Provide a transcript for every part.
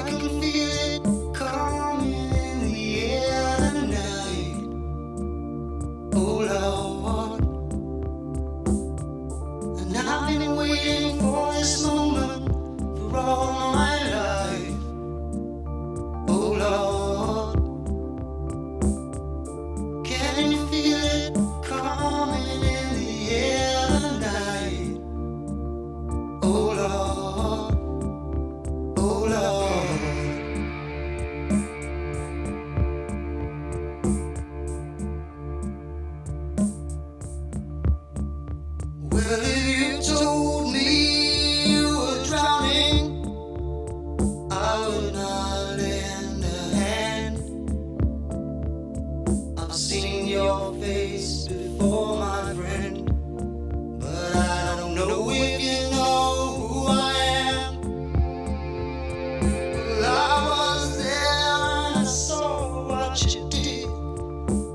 can feel it coming in the air tonight. Oh Lord, and I've been waiting for this moment for all my life. Oh Lord, can you feel it coming in the air tonight? Oh Lord, oh Lord. Well, if you told me you were drowning, I would not lend a hand. I've seen your face before, my friend, but I don't know if you know who I am. Well, I was there and I saw what you did.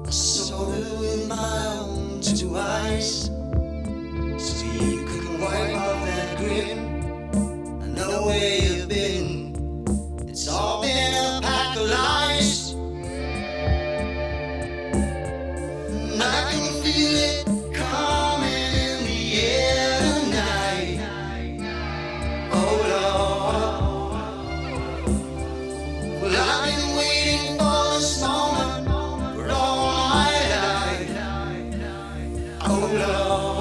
I saw it with my own two eyes. So you could wipe off that grin. I know where you've been. It's all been a pack of lies. And I can feel it coming in the air tonight. Oh Lord, well I've been waiting for this moment for all my life. Oh Lord.